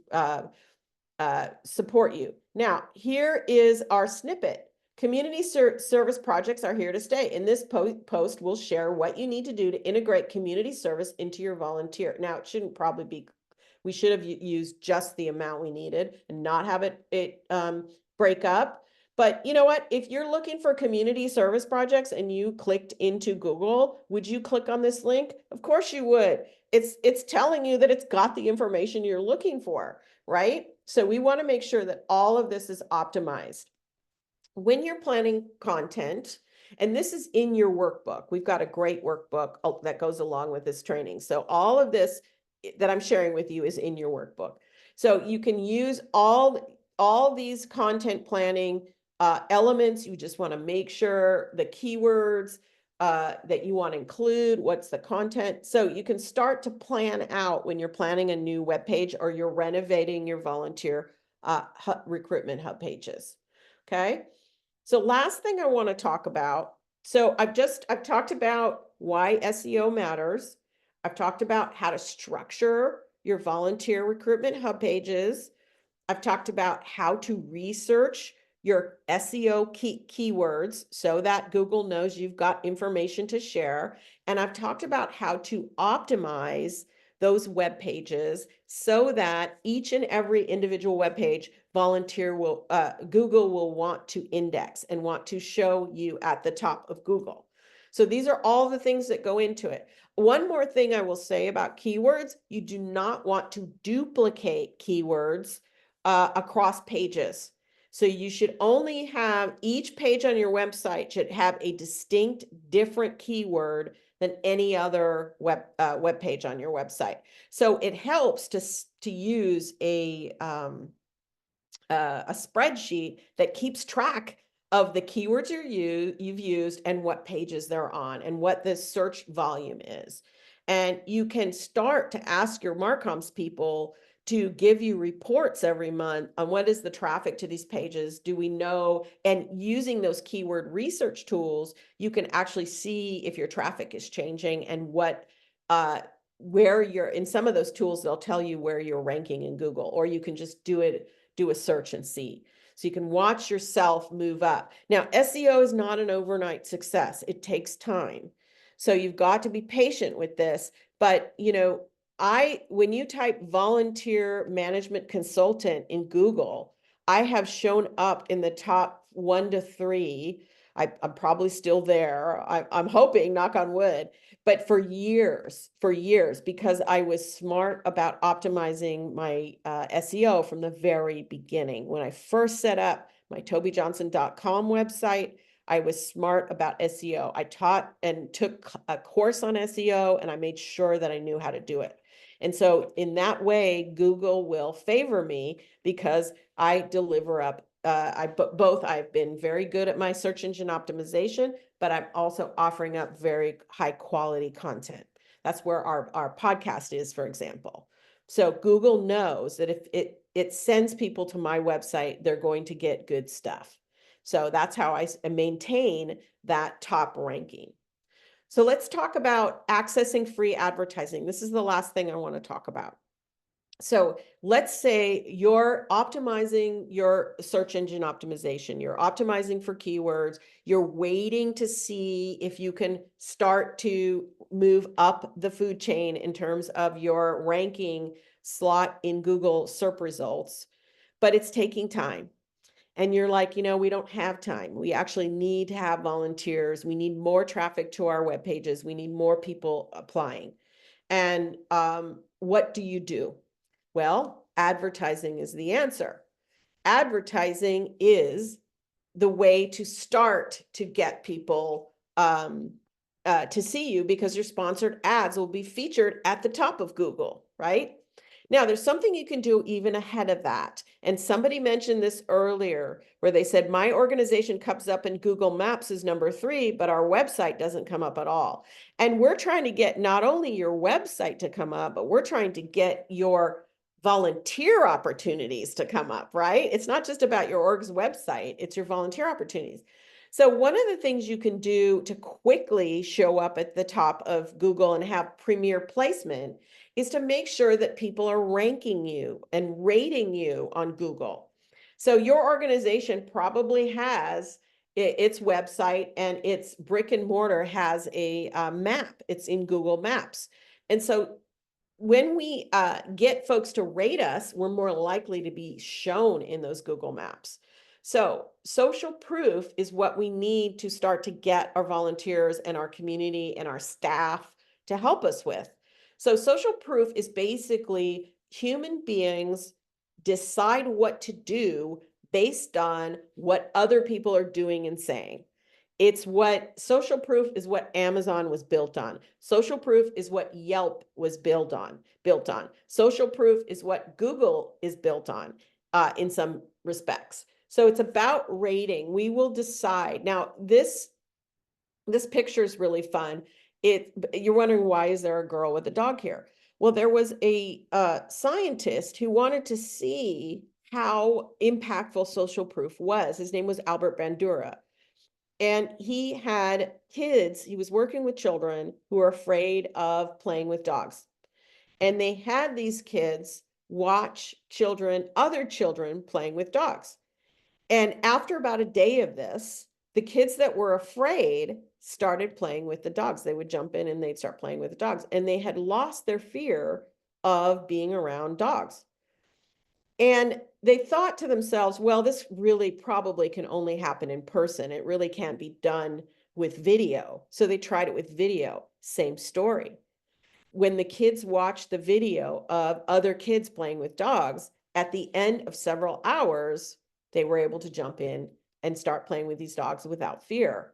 support you. Now, here is our snippet. Community service projects are here to stay. In this post, we'll share what you need to do to integrate community service into your volunteer. Now, it shouldn't probably be, we should have used just the amount we needed and not have it break up. But you know what? If you're looking for community service projects and you clicked into Google, would you click on this link? Of course you would. It's telling you that it's got the information you're looking for, right? So we want to make sure that all of this is optimized. When you're planning content, and this is in your workbook, we've got a great workbook that goes along with this training. So all of this that I'm sharing with you is in your workbook. So you can use all these content planning elements. You just want to make sure the keywords that you want to include, what's the content. So you can start to plan out when you're planning a new web page or you're renovating your volunteer recruitment hub pages. Okay. So last thing I want to talk about. So I've talked about why SEO matters. I've talked about how to structure your volunteer recruitment hub pages. I've talked about how to research your SEO keywords so that Google knows you've got information to share. And I've talked about how to optimize those web pages so that each and every individual web page Google will want to index and want to show you at the top of Google. So these are all the things that go into it. One more thing I will say about keywords, you do not want to duplicate keywords across pages. So you should only have, each page on your website should have a distinct different keyword than any other web page on your website. So it helps to use a spreadsheet that keeps track of the keywords you've used and what pages they're on and what the search volume is. And you can start to ask your Marcoms people to give you reports every month on what is the traffic to these pages. Do we know? And using those keyword research tools, you can actually see if your traffic is changing and where you're in. Some of those tools, they'll tell you where you're ranking in Google, or you can just do a search and see. So you can watch yourself move up. Now, SEO is not an overnight success. It takes time. So you've got to be patient with this. But, when you type volunteer management consultant in Google, I have shown up in the top 1 to 3. I'm probably still there. I'm hoping, knock on wood, but for years, because I was smart about optimizing my SEO from the very beginning. When I first set up my tobyjohnson.com website, I was smart about SEO. I taught and took a course on SEO, and I made sure that I knew how to do it. And so in that way, Google will favor me because I deliver up. I've been very good at my search engine optimization, but I'm also offering up very high quality content. That's where our podcast is, for example. So Google knows that if it sends people to my website, they're going to get good stuff. So that's how I maintain that top ranking. So let's talk about accessing free advertising. This is the last thing I want to talk about. So let's say you're optimizing your search engine optimization. You're optimizing for keywords. You're waiting to see if you can start to move up the food chain in terms of your ranking slot in Google SERP results, but it's taking time. And you're like, we don't have time. We actually need to have volunteers. We need more traffic to our web pages. We need more people applying. And what do you do? Well, advertising is the answer. Advertising is the way to start to get people to see you, because your sponsored ads will be featured at the top of Google, right? Now, there's something you can do even ahead of that. And somebody mentioned this earlier where they said, my organization comes up in Google Maps as number 3, but our website doesn't come up at all. And we're trying to get not only your website to come up, but we're trying to get your volunteer opportunities to come up, right? It's not just about your org's website, it's your volunteer opportunities. So one of the things you can do to quickly show up at the top of Google and have premier placement is to make sure that people are ranking you and rating you on Google. So your organization probably has its website, and its brick and mortar has a map. It's in Google Maps. And so when we get folks to rate us, we're more likely to be shown in those Google Maps. So social proof is what we need to start to get our volunteers and our community and our staff to help us with. So social proof is basically human beings decide what to do based on what other people are doing and saying. It's what social proof is what Amazon was built on. Social proof is what Yelp was built on. Social proof is what Google is built on in some respects. So it's about rating. We will decide. Now, this picture is really fun. You're wondering, why is there a girl with a dog here? Well, there was a scientist who wanted to see how impactful social proof was. His name was Albert Bandura. And he had kids, he was working with children who were afraid of playing with dogs. And they had these kids watch other children playing with dogs. And after about a day of this, the kids that were afraid started playing with the dogs. They would jump in and they'd start playing with the dogs. And they had lost their fear of being around dogs. And they thought to themselves, well, this really probably can only happen in person. It really can't be done with video. So they tried it with video. Same story. When the kids watched the video of other kids playing with dogs, at the end of several hours, they were able to jump in and start playing with these dogs without fear.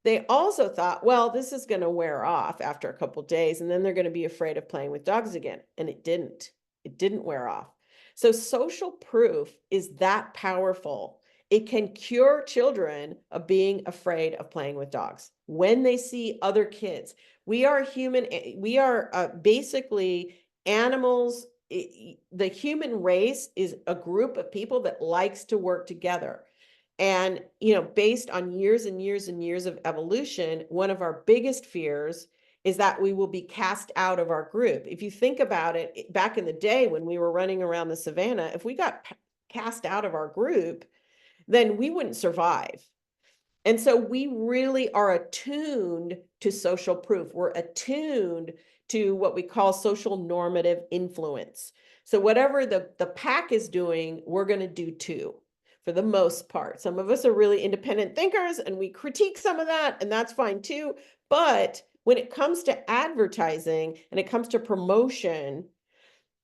They also thought, well, this is going to wear off after a couple of days, and then they're going to be afraid of playing with dogs again. And it didn't. It didn't wear off. So social proof is that powerful. It can cure children of being afraid of playing with dogs. When they see other kids, we are basically animals the human race is a group of people that likes to work together. And, based on years and years and years of evolution, one of our biggest fears is that we will be cast out of our group. If you think about it, back in the day when we were running around the savannah, if we got cast out of our group, then we wouldn't survive. And so we really are attuned to social proof. We're attuned to what we call social normative influence. So whatever the pack is doing, we're going to do too, for the most part. Some of us are really independent thinkers and we critique some of that, and that's fine too. But when it comes to advertising and it comes to promotion,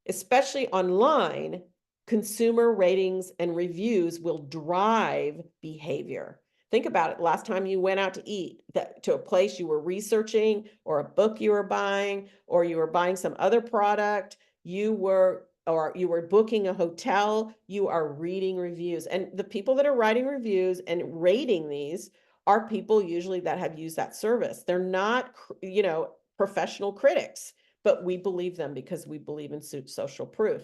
especially online, consumer ratings and reviews will drive behavior. Think about it. Last time you went out to eat, to a place you were researching, or a book you were buying, or you were buying some other product, you were booking a hotel, you are reading reviews. And the people that are writing reviews and rating these are people usually that have used that service. They're not, professional critics, but we believe them because we believe in social proof.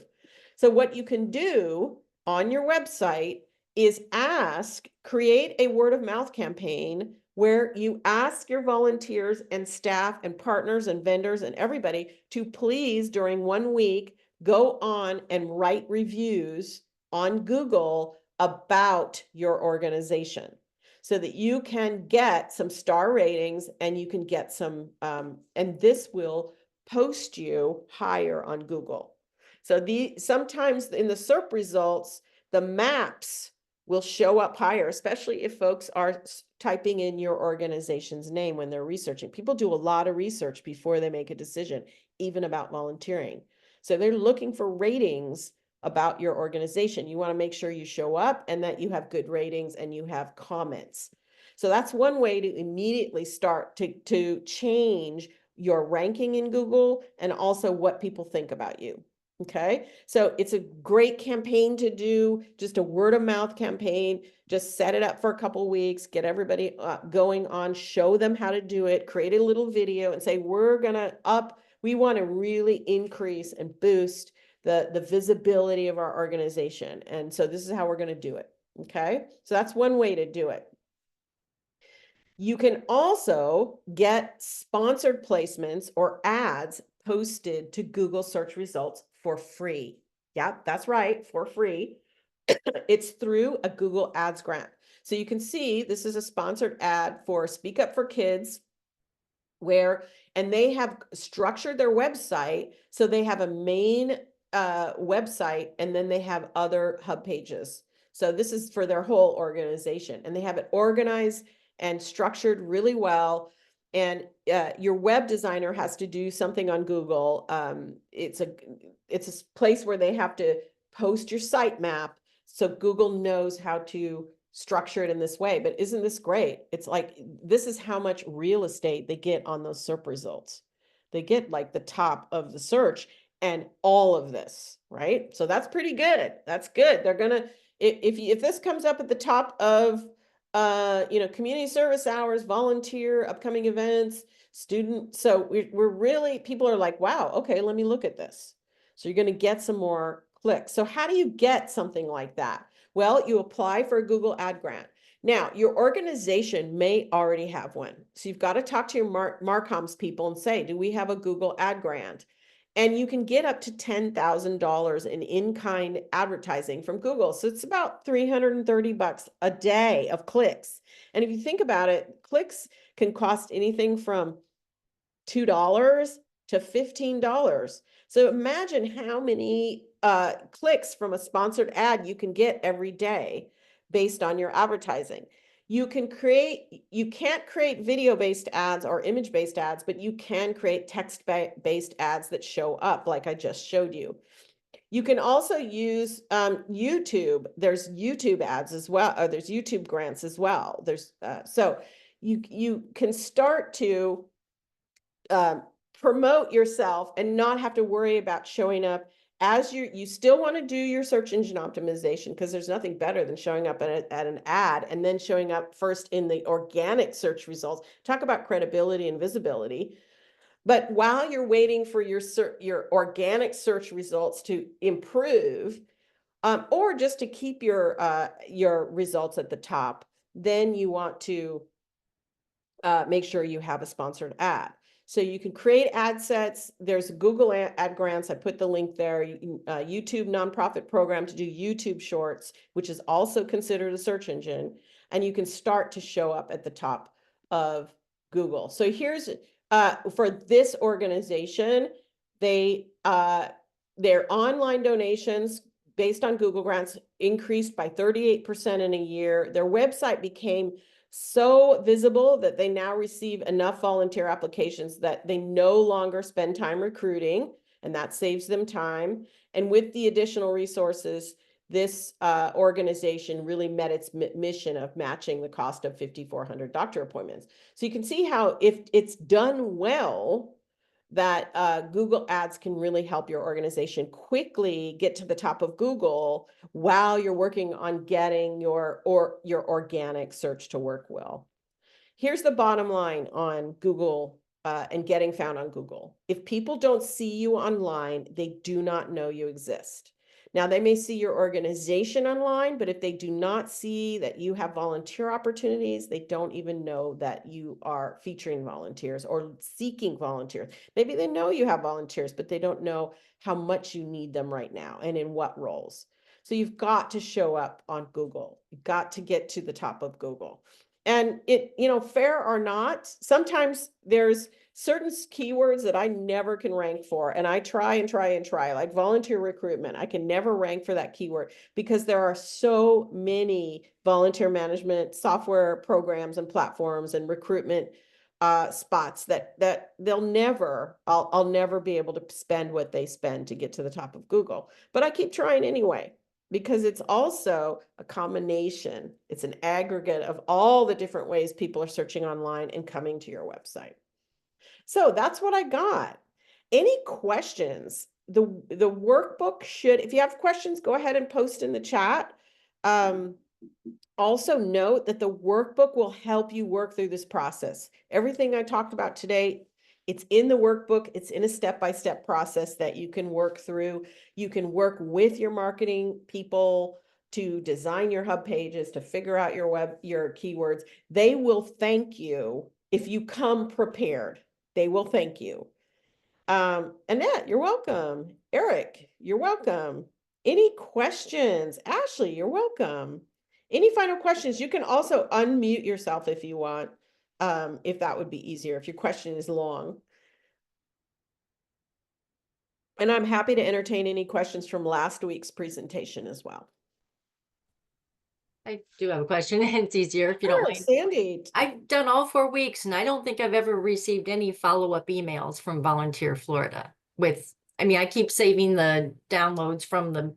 So what you can do on your website is create a word of mouth campaign where you ask your volunteers and staff and partners and vendors and everybody to please, during 1 week, go on and write reviews on Google about your organization, so that you can get some star ratings and you can get some, and this will post you higher on Google. So sometimes in the SERP results, the maps will show up higher, especially if folks are typing in your organization's name when they're researching. People do a lot of research before they make a decision, even about volunteering. So they're looking for ratings about your organization. You want to make sure you show up and that you have good ratings and you have comments. So that's one way to immediately start to change your ranking in Google and also what people think about you. Okay, so it's a great campaign to do, just a word of mouth campaign. Just set it up for a couple of weeks, get everybody going on, show them how to do it, create a little video and say, we want to really increase and boost the visibility of our organization. And so this is how we're going to do it. Okay, so that's one way to do it. You can also get sponsored placements or ads posted to Google search results for free. Yeah, that's right, for free. It's through a Google Ads grant. So you can see this is a sponsored ad for Speak Up for Kids, and they have structured their website so they have a main website, and then they have other hub pages. So this is for their whole organization, and they have it organized and structured really well. And your web designer has to do something on Google. It's a place where they have to post your sitemap, so Google knows how to structure it in this way. But isn't this great? It's like, this is how much real estate they get on those SERP results. They get like the top of the search and all of this, right? So that's pretty good. That's good. They're gonna, if this comes up at the top of community service hours, volunteer, upcoming events, student. So we're really, people are like, wow, okay, let me look at this. So you're going to get some more clicks. So how do you get something like that? Well, you apply for a Google Ad grant. Now, your organization may already have one. So you've got to talk to your Marcoms people and say, do we have a Google Ad grant? And you can get up to $10,000 in-kind advertising from Google. So it's about $330 a day of clicks. And if you think about it, clicks can cost anything from $2 to $15. So imagine how many clicks from a sponsored ad you can get every day based on your advertising. You can't create video-based ads or image-based ads, but you can create text-based ads that show up like I just showed you. You can also use YouTube. There's YouTube ads as well. Or there's YouTube grants as well. So you can start to promote yourself and not have to worry about showing up as you still want to do your search engine optimization, because there's nothing better than showing up at an ad and then showing up first in the organic search results. Talk about credibility and visibility. But while you're waiting for your organic search results to improve, or just to keep your results at the top, then you want to make sure you have a sponsored ad. So you can create ad sets. There's Google Ad Grants. I put the link there. YouTube nonprofit program to do YouTube Shorts, which is also considered a search engine. And you can start to show up at the top of Google. So here's, for this organization, their online donations based on Google Grants increased by 38% in a year. Their website became so visible that they now receive enough volunteer applications that they no longer spend time recruiting, and that saves them time. And with the additional resources, this organization really met its mission of matching the cost of 5,400 doctor appointments. So you can see how, if it's done well, that Google Ads can really help your organization quickly get to the top of Google while you're working on getting your organic search to work well. Here's the bottom line on Google and getting found on Google. If people don't see you online, they do not know you exist. Now, they may see your organization online, but if they do not see that you have volunteer opportunities, they don't even know that you are featuring volunteers or seeking volunteers. Maybe they know you have volunteers, but they don't know how much you need them right now and in what roles. So you've got to show up on Google. You've got to get to the top of Google. And it, fair or not, sometimes there's certain keywords that I never can rank for. And I try and try and try, like volunteer recruitment. I can never rank for that keyword because there are so many volunteer management software programs and platforms and recruitment spots that I'll never be able to spend what they spend to get to the top of Google. But I keep trying anyway, because it's also a combination. It's an aggregate of all the different ways people are searching online and coming to your website. So that's what I got. Any questions? The workbook should, if you have questions, go ahead and post in the chat. Also note that the workbook will help you work through this process. Everything I talked about today, it's in the workbook. It's in a step-by-step process that you can work through. You can work with your marketing people to design your hub pages, to figure out your keywords. They will thank you if you come prepared. They will thank you. Annette, you're welcome. Eric, you're welcome. Any questions? Ashley, you're welcome. Any final questions? You can also unmute yourself if you want, if that would be easier, if your question is long. And I'm happy to entertain any questions from last week's presentation as well. I do have a question, and it's easier if you don't mind. Sandy. I've done all 4 weeks, and I don't think I've ever received any follow-up emails from Volunteer Florida I keep saving the downloads from the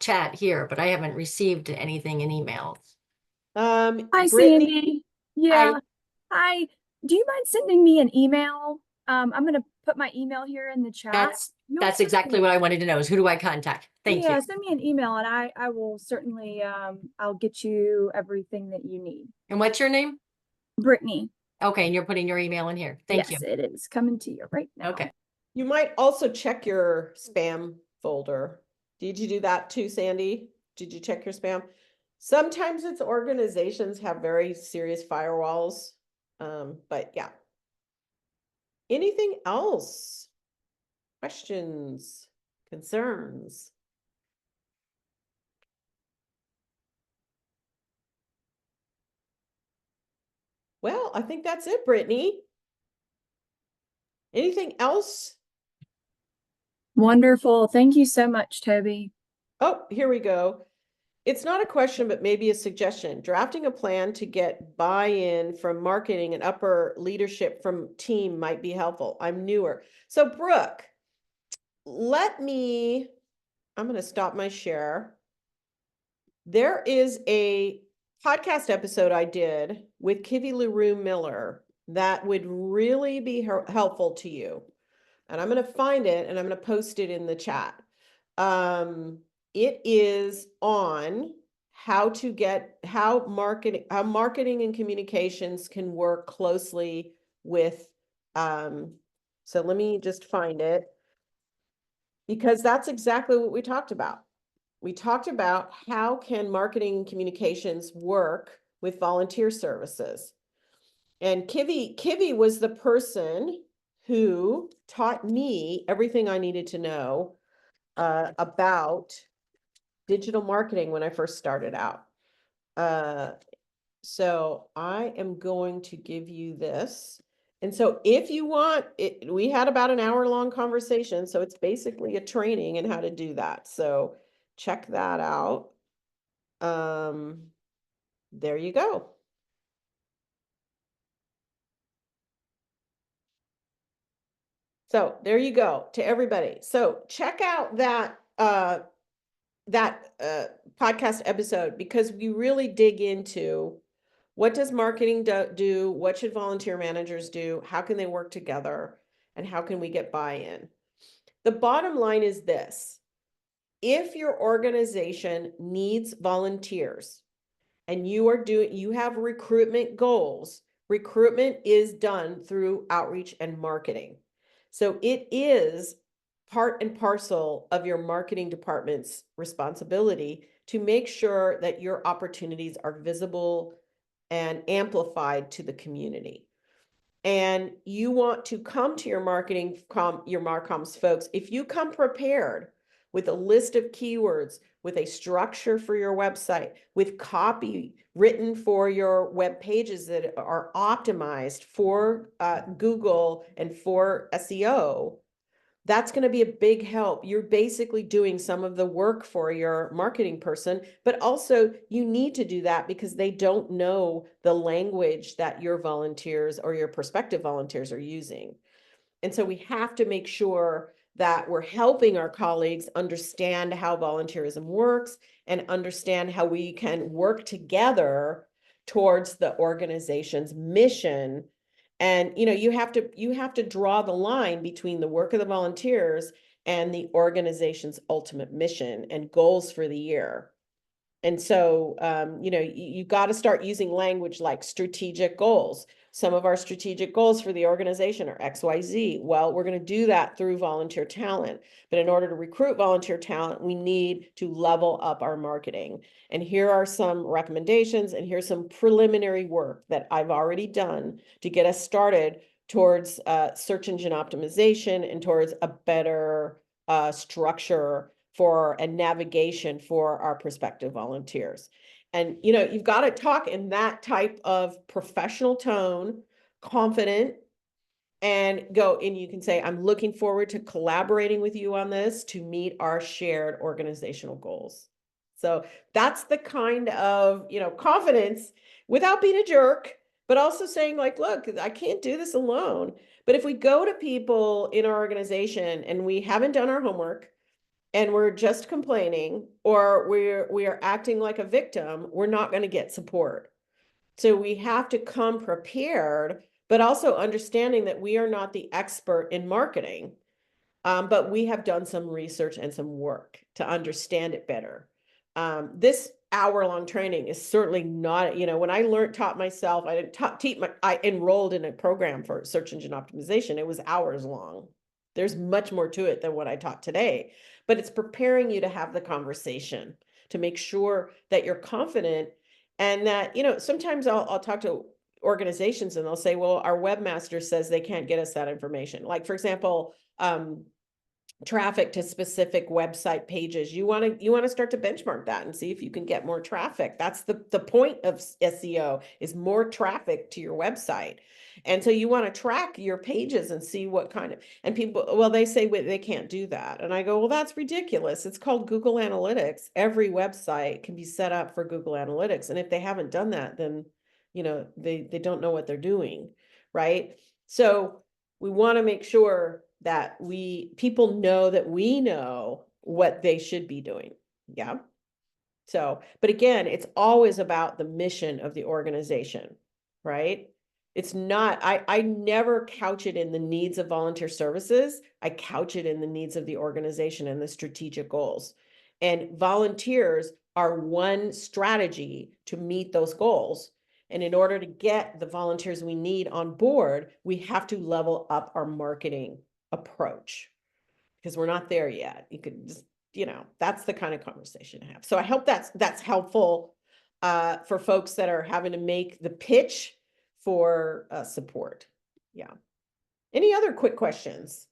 chat here, but I haven't received anything in emails. Hi, Brittany? Sandy. Yeah. Hi. Do you mind sending me an email? I'm going to put my email here in the chat. That's exactly what I wanted to know, is who do I contact? Thank you. Yeah, send me an email and I will certainly, I'll get you everything that you need. And what's your name? Brittany. Okay, and you're putting your email in here. Thank you. Yes, it is coming to you right now. Okay. You might also check your spam folder. Did you do that too, Sandy? Did you check your spam? Sometimes it's organizations have very serious firewalls. But yeah. Anything else? Questions? Concerns? Well, I think that's it, Brittany. Anything else? Wonderful. Thank you so much, Toby. Oh, here we go. It's not a question, but maybe a suggestion. Drafting a plan to get buy-in from marketing and upper leadership from team might be helpful. I'm newer. So Brooke, I'm going to stop my share. There is a podcast episode I did with Kivi LaRue Miller that would really be helpful to you. And I'm going to find it and I'm going to post it in the chat. It is on how marketing and communications can work closely with So let me just find it. Because that's exactly what we talked about. We talked about how can marketing communications work with volunteer services. And Kivi was the person who taught me everything I needed to know about digital marketing when I first started out. So I am going to give you this. And so if you want it, we had about an hour-long conversation, so it's basically a training in how to do that. So check that out. There you go. So there you go to everybody. So check out that podcast episode, because we really dig into what does marketing do? What should volunteer managers do? How can they work together? And how can we get buy-in? The bottom line is this: if your organization needs volunteers and you have recruitment goals, recruitment is done through outreach and marketing. So it is part and parcel of your marketing department's responsibility to make sure that your opportunities are visible and amplified to the community. And you want to come to your Marcoms folks, if you come prepared with a list of keywords, with a structure for your website, with copy written for your web pages that are optimized for Google and for SEO, that's going to be a big help. You're basically doing some of the work for your marketing person, but also you need to do that because they don't know the language that your volunteers or your prospective volunteers are using. And so we have to make sure that we're helping our colleagues understand how volunteerism works and understand how we can work together towards the organization's mission. And you have to draw the line between the work of the volunteers and the organization's ultimate mission and goals for the year. And so, you got to start using language like strategic goals. Some of our strategic goals for the organization are XYZ. Well, we're going to do that through volunteer talent. But in order to recruit volunteer talent, we need to level up our marketing. And here are some recommendations, and here's some preliminary work that I've already done to get us started towards search engine optimization and towards a better structure for and navigation for our prospective volunteers. And you've got to talk in that type of professional tone, confident, and you can say, I'm looking forward to collaborating with you on this to meet our shared organizational goals. So that's the kind of confidence, without being a jerk, but also saying like, look, I can't do this alone. But if we go to people in our organization and we haven't done our homework, and we're just complaining, or we are acting like a victim, we're not going to get support. So we have to come prepared, but also understanding that we are not the expert in marketing, but we have done some research and some work to understand it better. This hour-long training is certainly not, when I taught myself, I enrolled in a program for search engine optimization. It was hours long. There's much more to it than what I taught today, but it's preparing you to have the conversation to make sure that you're confident. And that, sometimes I'll talk to organizations and they'll say, well, our webmaster says they can't get us that information. Like, for example, traffic to specific website pages. You want to start to benchmark that and see if you can get more traffic. That's the point of SEO, is more traffic to your website. And so you want to track your pages and see what kind of, and people, well, they say they can't do that. And I go, well, that's ridiculous. It's called Google Analytics. Every website can be set up for Google Analytics. And if they haven't done that, then, they don't know what they're doing. Right. So we want to make sure that people know that we know what they should be doing. Yeah. So, but again, it's always about the mission of the organization, right? It's not, I never couch it in the needs of volunteer services. I couch it in the needs of the organization and the strategic goals. And volunteers are one strategy to meet those goals. And in order to get the volunteers we need on board, we have to level up our marketing approach because we're not there yet. You could just, that's the kind of conversation to have. So I hope that's helpful for folks that are having to make the pitch for support. Yeah. Any other quick questions?